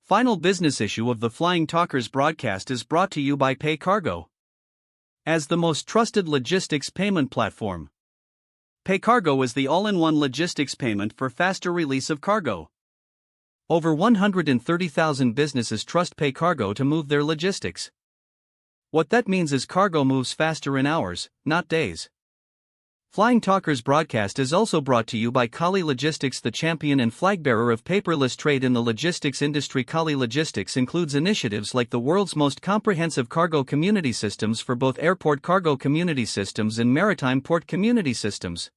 Final business issue of the Flying Talkers broadcast is brought to you by Pay Cargo. As the most trusted logistics payment platform, Pay Cargo is the all-in-one logistics payment for faster release of cargo. Over 130,000 businesses trust Pay Cargo to move their logistics. What that means is cargo moves faster in hours, not days. Flying Talkers broadcast is also brought to you by Kali Logistics, the champion and flagbearer of paperless trade in the logistics industry. Kali Logistics includes initiatives like the world's most comprehensive cargo community systems for both airport cargo community systems and maritime port community systems.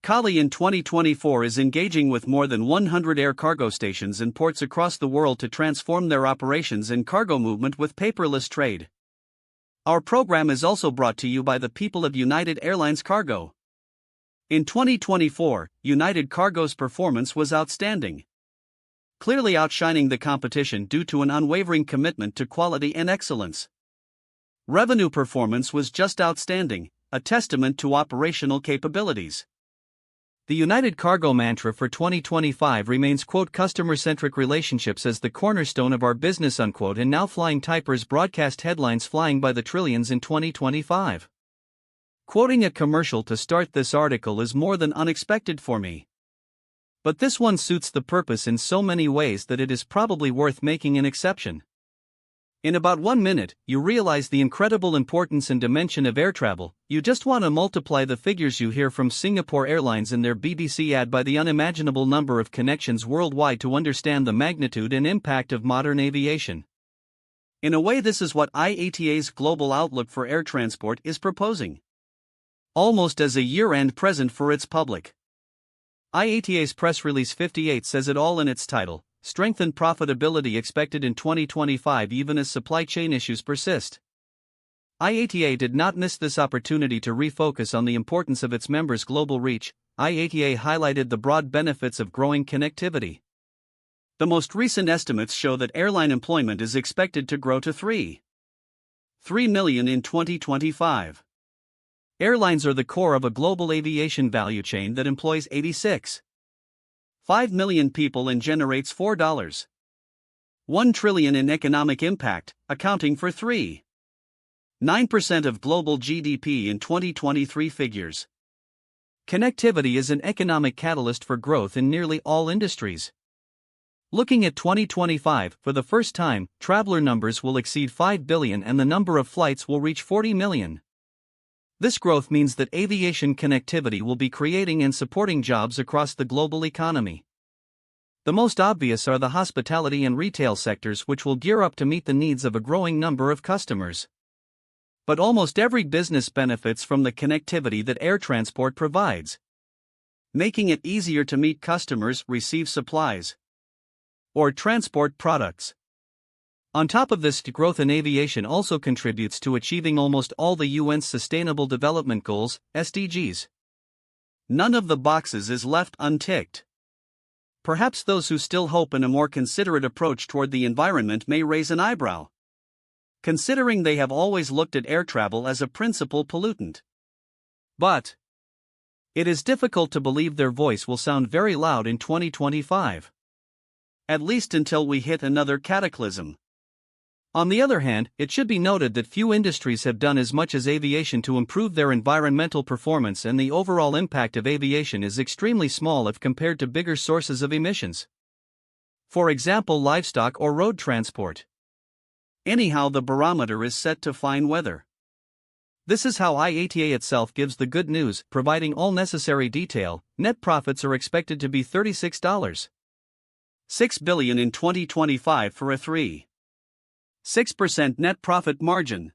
Kali in 2024 is engaging with more than 100 air cargo stations and ports across the world to transform their operations and cargo movement with paperless trade. Our program is also brought to you by the people of United Airlines Cargo. In 2024, United Cargo's performance was outstanding, clearly outshining the competition due to an unwavering commitment to quality and excellence. Revenue performance was just outstanding, a testament to operational capabilities. The United Cargo mantra for 2025 remains, quote, customer-centric relationships as the cornerstone of our business, unquote, and now Flying Typers broadcast headlines flying by the trillions in 2025. Quoting a commercial to start this article is more than unexpected for me. But this one suits the purpose in so many ways that it is probably worth making an exception. In about 1 minute, you realize the incredible importance and dimension of air travel. You just want to multiply the figures you hear from Singapore Airlines in their BBC ad by the unimaginable number of connections worldwide to understand the magnitude and impact of modern aviation. In a way, this is what IATA's global outlook for air transport is proposing, almost as a year-end present for its public. IATA's press release 58 says it all in its title: strengthened profitability expected in 2025 even as supply chain issues persist. IATA did not miss this opportunity to refocus on the importance of its members' global reach. IATA highlighted the broad benefits of growing connectivity. The most recent estimates show that airline employment is expected to grow to 3 million in 2025. Airlines are the core of a global aviation value chain that employs 86.5 million people and generates $4.1 trillion in economic impact, accounting for 3.9% of global GDP in 2023 figures. Connectivity is an economic catalyst for growth in nearly all industries. Looking at 2025, for the first time, traveler numbers will exceed 5 billion and the number of flights will reach 40 million. This growth means that aviation connectivity will be creating and supporting jobs across the global economy. The most obvious are the hospitality and retail sectors, which will gear up to meet the needs of a growing number of customers. But almost every business benefits from the connectivity that air transport provides, making it easier to meet customers, receive supplies, or transport products. On top of this, growth in aviation also contributes to achieving almost all the UN's Sustainable Development Goals, SDGs. None of the boxes is left unticked. Perhaps those who still hope in a more considerate approach toward the environment may raise an eyebrow, considering they have always looked at air travel as a principal pollutant. But it is difficult to believe their voice will sound very loud in 2025. At least until we hit another cataclysm. On the other hand, it should be noted that few industries have done as much as aviation to improve their environmental performance, and the overall impact of aviation is extremely small if compared to bigger sources of emissions. For example, livestock or road transport. Anyhow, the barometer is set to fine weather. This is how IATA itself gives the good news, providing all necessary detail. Net profits are expected to be $36.6 billion in 2025 for a 3.6% net profit margin.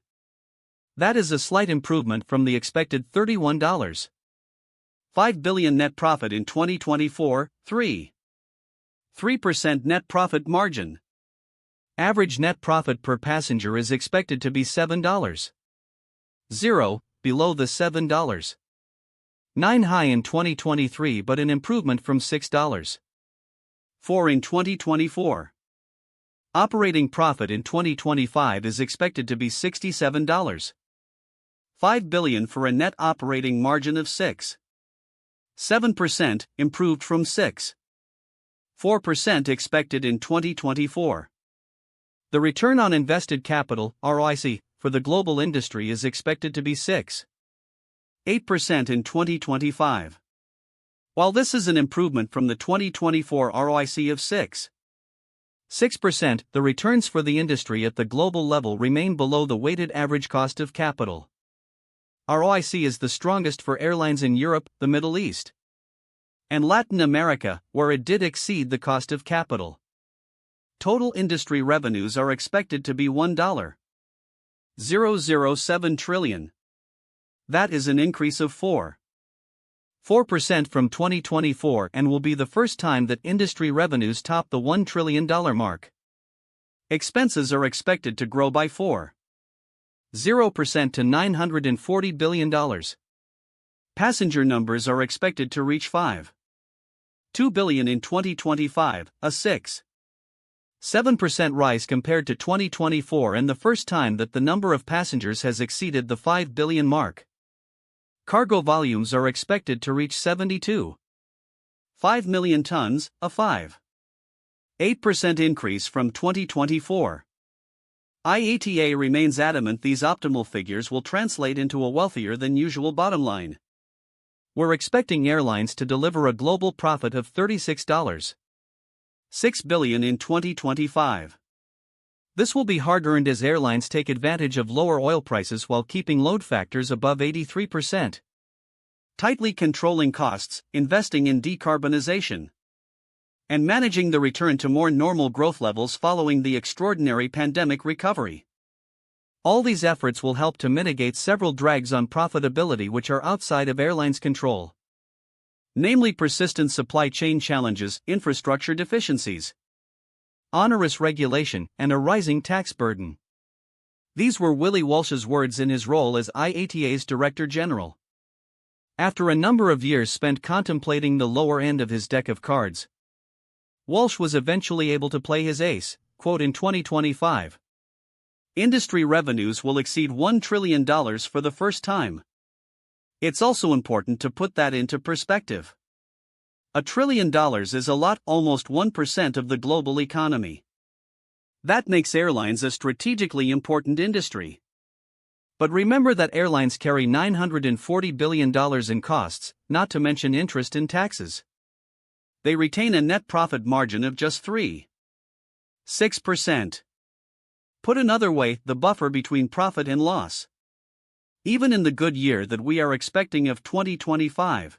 That is a slight improvement from the expected $31.5 billion net profit in 2024, 3% net profit margin. Average net profit per passenger is expected to be $7.0, below the $7.9 high in 2023 but an improvement from $6.4 in 2024. Operating profit in 2025 is expected to be $67.5 billion for a net operating margin of 6.7%, improved from 6.4 4% expected in 2024. The return on invested capital, ROIC, for the global industry is expected to be 6.8% in 2025. While this is an improvement from the 2024 ROIC of 6%, the returns for the industry at the global level remain below the weighted average cost of capital. ROIC is the strongest for airlines in Europe, the Middle East, and Latin America, where it did exceed the cost of capital. Total industry revenues are expected to be $1.007 trillion. That is an increase of 4% from 2024 and will be the first time that industry revenues top the $1 trillion mark. Expenses are expected to grow by 4.0% to $940 billion. Passenger numbers are expected to reach 5.2 billion in 2025, a 6.7% rise compared to 2024 and the first time that the number of passengers has exceeded the 5 billion mark. Cargo volumes are expected to reach 72.5 million tons, a 5.8% increase from 2024. IATA remains adamant these optimal figures will translate into a wealthier than usual bottom line. We're expecting airlines to deliver a global profit of $36.6 billion in 2025. This will be hard-earned as airlines take advantage of lower oil prices while keeping load factors above 83%. Tightly controlling costs, investing in decarbonization, and managing the return to more normal growth levels following the extraordinary pandemic recovery. All these efforts will help to mitigate several drags on profitability which are outside of airlines' control, namely persistent supply chain challenges, infrastructure deficiencies, onerous regulation, and a rising tax burden. These were Willie Walsh's words in his role as IATA's Director General. After a number of years spent contemplating the lower end of his deck of cards, Walsh was eventually able to play his ace, quote, in 2025. Industry revenues will exceed $1 trillion for the first time. It's also important to put that into perspective. $1 trillion is a lot, almost 1% of the global economy. That makes airlines a strategically important industry. But remember that airlines carry $940 billion in costs, not to mention interest and taxes. They retain a net profit margin of just 3.6%. Put another way, the buffer between profit and loss, even in the good year that we are expecting of 2025,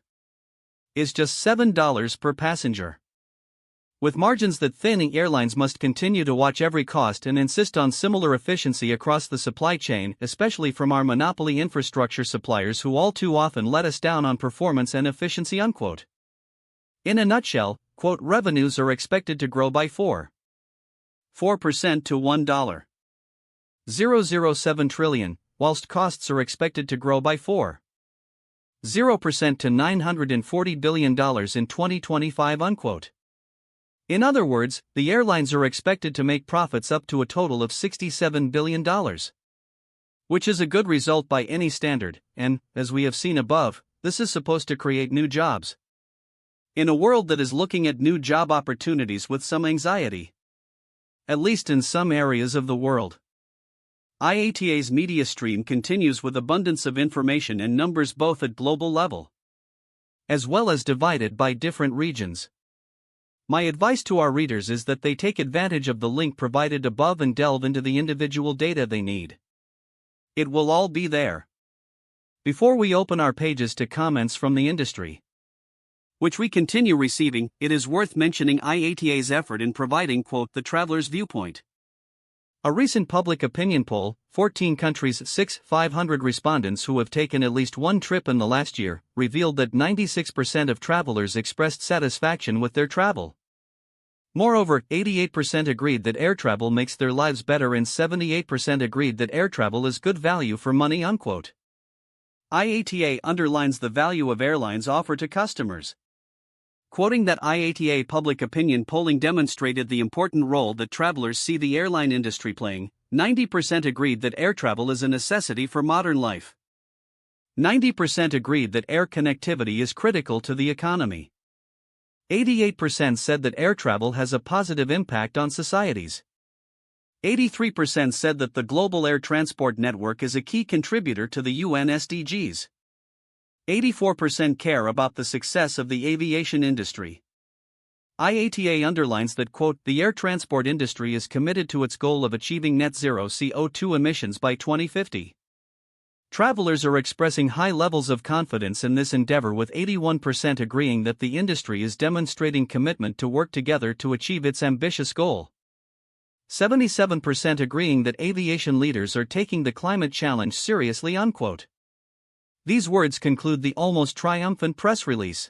is just $7 per passenger. With margins that thin, airlines must continue to watch every cost and insist on similar efficiency across the supply chain, especially from our monopoly infrastructure suppliers who all too often let us down on performance and efficiency, unquote. In a nutshell, quote, revenues are expected to grow by 4% to $1.007 trillion, whilst costs are expected to grow by 4.0% to $940 billion in 2025, unquote. In other words, the airlines are expected to make profits up to a total of $67 billion. Which is a good result by any standard, and, as we have seen above, this is supposed to create new jobs. In a world that is looking at new job opportunities with some anxiety, at least in some areas of the world. IATA's media stream continues with abundance of information and numbers both at global level, as well as divided by different regions. My advice to our readers is that they take advantage of the link provided above and delve into the individual data they need. It will all be there. Before we open our pages to comments from the industry, which we continue receiving, it is worth mentioning IATA's effort in providing, quote, the traveler's viewpoint. A recent public opinion poll, 14 countries, 500 respondents who have taken at least one trip in the last year, revealed that 96% of travelers expressed satisfaction with their travel. Moreover, 88% agreed that air travel makes their lives better and 78% agreed that air travel is good value for money, unquote. IATA underlines the value of airlines offer to customers. Quoting that IATA public opinion polling demonstrated the important role that travelers see the airline industry playing, 90% agreed that air travel is a necessity for modern life. 90% agreed that air connectivity is critical to the economy. 88% said that air travel has a positive impact on societies. 83% said that the global air transport network is a key contributor to the UN SDGs. 84% care about the success of the aviation industry. IATA underlines that, quote, the air transport industry is committed to its goal of achieving net zero CO2 emissions by 2050. Travelers are expressing high levels of confidence in this endeavor, with 81% agreeing that the industry is demonstrating commitment to work together to achieve its ambitious goal. 77% agreeing that aviation leaders are taking the climate challenge seriously, unquote. These words conclude the almost triumphant press release.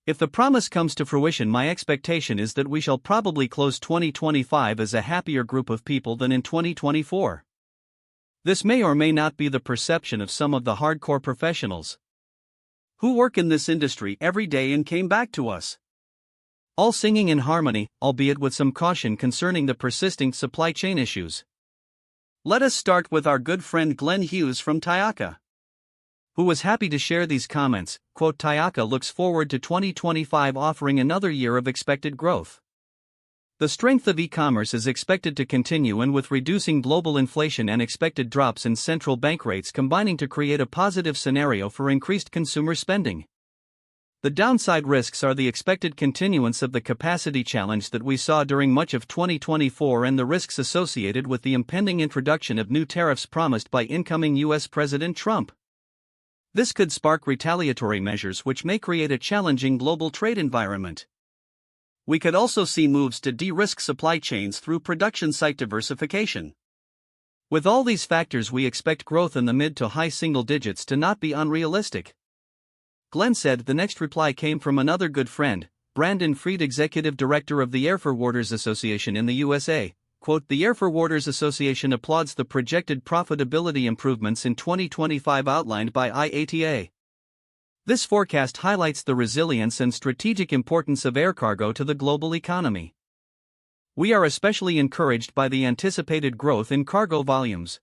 If the promise comes to fruition, my expectation is that we shall probably close 2025 as a happier group of people than in 2024. This may or may not be the perception of some of the hardcore professionals who work in this industry every day and came back to us, all singing in harmony, albeit with some caution concerning the persisting supply chain issues. Let us start with our good friend Glyn Hughes from Toyota, who was happy to share these comments. Quote, Toyota looks forward to 2025 offering another year of expected growth. The strength of e-commerce is expected to continue, and with reducing global inflation and expected drops in central bank rates combining to create a positive scenario for increased consumer spending. The downside risks are the expected continuance of the capacity challenge that we saw during much of 2024 and the risks associated with the impending introduction of new tariffs promised by incoming U.S. President Trump. This could spark retaliatory measures which may create a challenging global trade environment. We could also see moves to de-risk supply chains through production site diversification. With all these factors, we expect growth in the mid to high single digits to not be unrealistic. Glyn said. The next reply came from another good friend, Brandon Freed, Executive Director of the Air Forwarders Association in the USA. Quote, the Air Forwarders Association applauds the projected profitability improvements in 2025 outlined by IATA. This forecast highlights the resilience and strategic importance of air cargo to the global economy. We are especially encouraged by the anticipated growth in cargo volumes,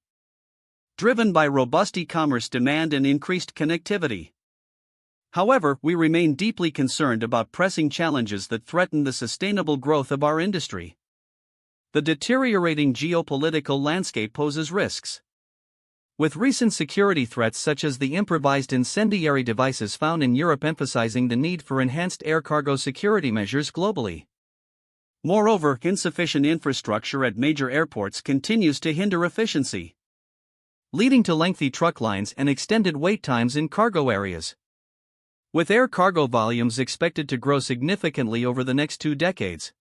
driven by robust e-commerce demand and increased connectivity. However, we remain deeply concerned about pressing challenges that threaten the sustainable growth of our industry. The deteriorating geopolitical landscape poses risks, with recent security threats such as the improvised incendiary devices found in Europe emphasizing the need for enhanced air cargo security measures globally. Moreover, insufficient infrastructure at major airports continues to hinder efficiency, leading to lengthy truck lines and extended wait times in cargo areas. With air cargo volumes expected to grow significantly over the next 2 decades,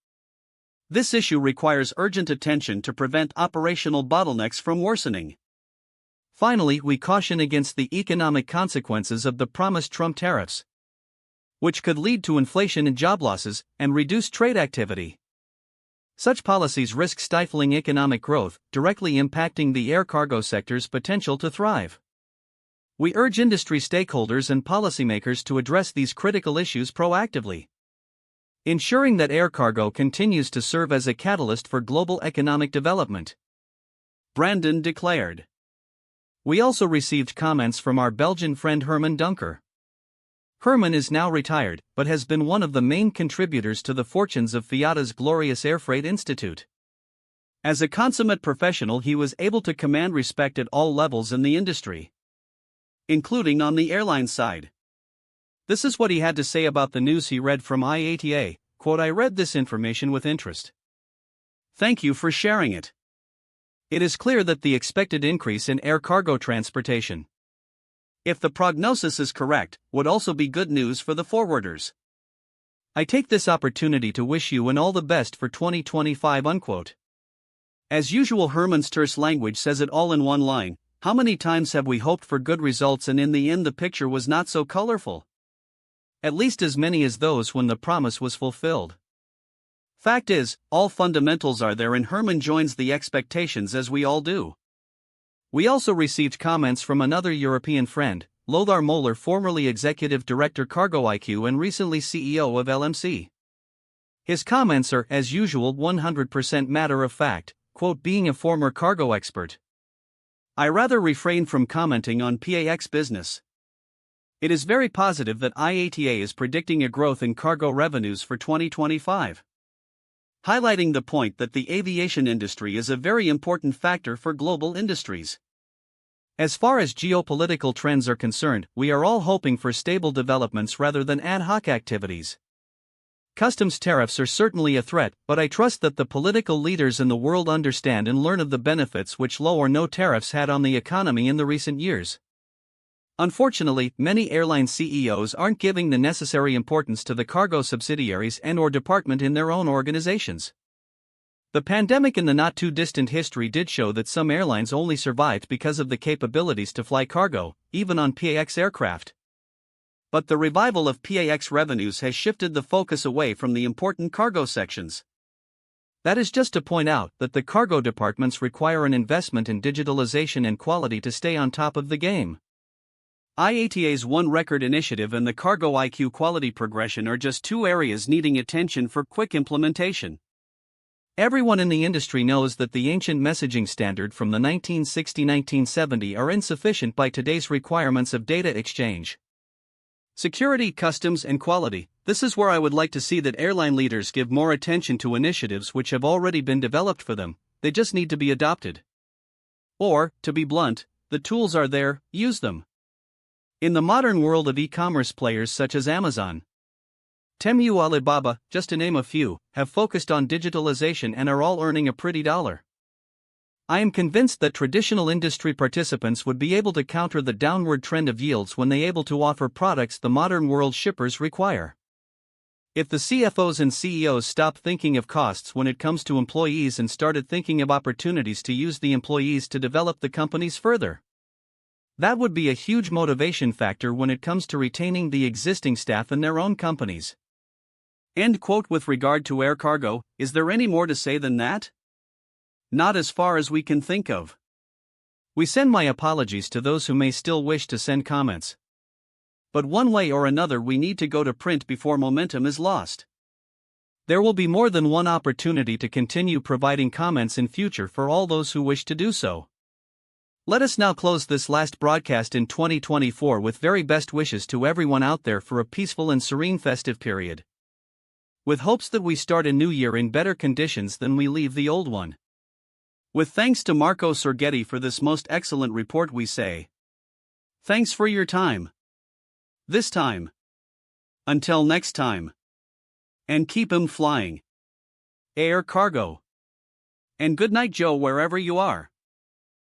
this issue requires urgent attention to prevent operational bottlenecks from worsening. Finally, we caution against the economic consequences of the promised Trump tariffs, which could lead to inflation and job losses and reduced trade activity. Such policies risk stifling economic growth, directly impacting the air cargo sector's potential to thrive. We urge industry stakeholders and policymakers to address these critical issues proactively, ensuring that air cargo continues to serve as a catalyst for global economic development. Brandon declared. We also received comments from our Belgian friend Herman Dunker. Herman is now retired, but has been one of the main contributors to the fortunes of Fiata's glorious Air Freight Institute. As a consummate professional, he was able to command respect at all levels in the industry, including on the airline side. This is what he had to say about the news he read from IATA. Quote, I read this information with interest. Thank you for sharing it. It is clear that the expected increase in air cargo transportation, if the prognosis is correct, would also be good news for the forwarders. I take this opportunity to wish you and all the best for 2025, unquote. As usual, Herman's terse language says it all in one line. How many times have we hoped for good results and in the end the picture was not so colorful? At least as many as those when the promise was fulfilled. Fact is, all fundamentals are there and Herman joins the expectations as we all do. We also received comments from another European friend, Lothar Moeller, formerly Executive Director Cargo IQ and recently CEO of LMC. His comments are, as usual, 100% matter of fact. Quote, being a former cargo expert, I rather refrain from commenting on PAX business. It is very positive that IATA is predicting a growth in cargo revenues for 2025, highlighting the point that the aviation industry is a very important factor for global industries. As far as geopolitical trends are concerned, we are all hoping for stable developments rather than ad hoc activities. Customs tariffs are certainly a threat, but I trust that the political leaders in the world understand and learn of the benefits which low or no tariffs had on the economy in the recent years. Unfortunately, many airline CEOs aren't giving the necessary importance to the cargo subsidiaries and/or department in their own organizations. The pandemic in the not-too-distant history did show that some airlines only survived because of the capabilities to fly cargo, even on PAX aircraft. But the revival of PAX revenues has shifted the focus away from the important cargo sections. That is just to point out that the cargo departments require an investment in digitalization and quality to stay on top of the game. IATA's One Record initiative and the Cargo IQ quality progression are just two areas needing attention for quick implementation. Everyone in the industry knows that the ancient messaging standard from the 1960-1970 are insufficient by today's requirements of data exchange. Security, customs, and quality. This is where I would like to see that airline leaders give more attention to initiatives which have already been developed for them, they just need to be adopted. Or, to be blunt, the tools are there, use them. In the modern world of e-commerce players such as Amazon, Temu, Alibaba, just to name a few, have focused on digitalization and are all earning a pretty dollar. I am convinced that traditional industry participants would be able to counter the downward trend of yields when they are able to offer products the modern world shippers require. If the CFOs and CEOs stopped thinking of costs when it comes to employees and started thinking of opportunities to use the employees to develop the companies further, that would be a huge motivation factor when it comes to retaining the existing staff in their own companies. End quote. With regard to air cargo, is there any more to say than that? Not as far as we can think of. We send my apologies to those who may still wish to send comments. But one way or another we need to go to print before momentum is lost. There will be more than one opportunity to continue providing comments in future for all those who wish to do so. Let us now close this last broadcast in 2024 with very best wishes to everyone out there for a peaceful and serene festive period, with hopes that we start a new year in better conditions than we leave the old one. With thanks to Marco Sorgetti for this most excellent report, we say, thanks for your time. This time. Until next time. And keep 'em flying. Air cargo. And good night, Joe, wherever you are.